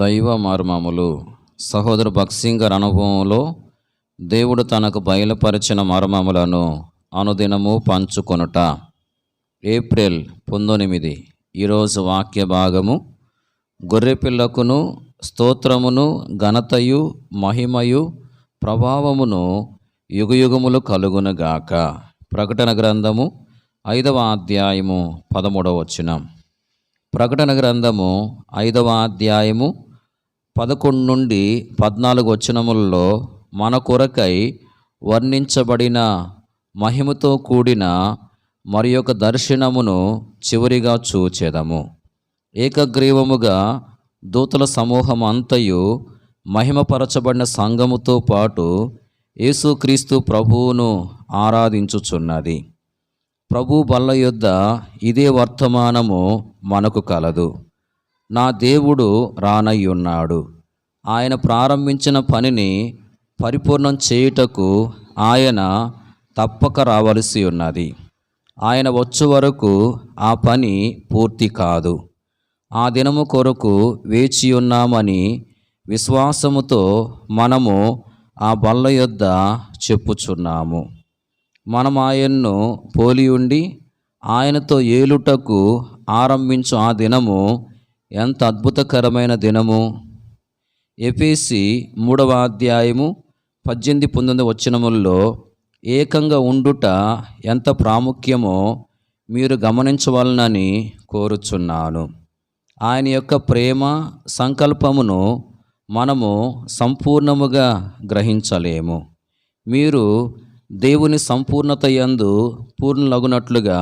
దైవ మర్మములు. సహోదరు భక్సింగ్ గారి అనుభవంలో దేవుడు తనకు బయలుపరిచిన మర్మములను అనుదినము పంచుకొనుట. ఏప్రిల్ 19. ఈరోజు వాక్య భాగము, గొర్రెపిల్లకును స్తోత్రమును ఘనతయు మహిమయు ప్రభావమును యుగయుగములు కలుగునుగాక. ప్రకటన గ్రంథము 5వ అధ్యాయము 13వ వచనం. ప్రకటన గ్రంథము 5వ అధ్యాయము 11 నుండి 14 వచనములలో మన కొరకై వర్ణించబడిన మహిమతో కూడిన మరి ఒక దర్శనమును చివరిగా చూచెదము. ఏకగ్రీవముగా దూతల సమూహం అంతయు మహిమపరచబడిన సంఘముతో పాటు యేసుక్రీస్తు ప్రభువును ఆరాధించుచున్నది. ప్రభు బల్ల యొద్ద ఇదే వర్తమానము మనకు కలదు. నా దేవుడు రానయ్యున్నాడు. ఆయన ప్రారంభించిన పనిని పరిపూర్ణం చేయుటకు ఆయన తప్పక రావలసి ఉన్నది. ఆయన వచ్చే వరకు ఆ పని పూర్తి కాదు. ఆ దినము కొరకు వేచి ఉన్నామని విశ్వాసముతో మనము ఆ బల్ల యొద్ద చెప్పుచున్నాము. మనం ఆయన్ను పోలి ఉండి ఆయనతో ఏలుటకు ఆరంభించు ఆ దినము ఎంత అద్భుతకరమైన దినము. ఎఫెసీ 3వ అధ్యాయము 18-19 వచనముల్లో ఏకంగా ఉండుట ఎంత ప్రాముఖ్యమో మీరు గమనించవలనని కోరుచున్నాను. ఆయన యొక్క ప్రేమ సంకల్పమును మనము సంపూర్ణముగా గ్రహించలేము. మీరు దేవుని సంపూర్ణత యందు పూర్ణులగునట్లుగా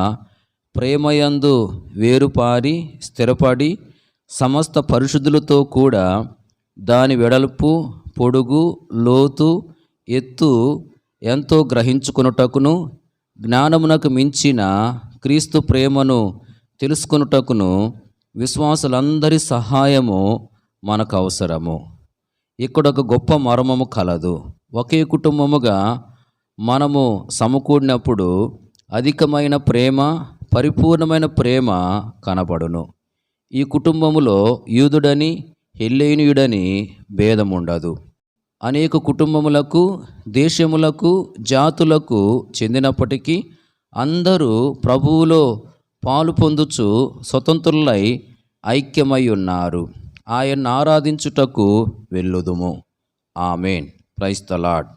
ప్రేమయందు వేరుపారి స్థిరపడి సమస్త పరిశుద్ధులతో కూడా దాని వెడల్పు పొడుగు లోతు ఎత్తు ఎంతో గ్రహించుకొనుటకును జ్ఞానమునకు మించిన క్రీస్తు ప్రేమను తెలుసుకొనుటకును విశ్వాసులందరి సహాయము మనకు అవసరము. ఇక్కడ ఒక గొప్ప మర్మము కలదు. ఒకే కుటుంబముగా మనము సమకూడినప్పుడు అధికమైన ప్రేమ, పరిపూర్ణమైన ప్రేమ కనబడును. ఈ కుటుంబములో యూదుడని హెల్లేనీయుడని భేదముండదు. అనేక కుటుంబములకు, దేశములకు, జాతులకు చెందినప్పటికీ అందరూ ప్రభువులో పాలు పొందుచు స్వతంత్రులై ఐక్యమై ఉన్నారు. ఆయన్ను ఆరాధించుటకు వెళ్ళుదుము. ఆమేన్. Praise the lord.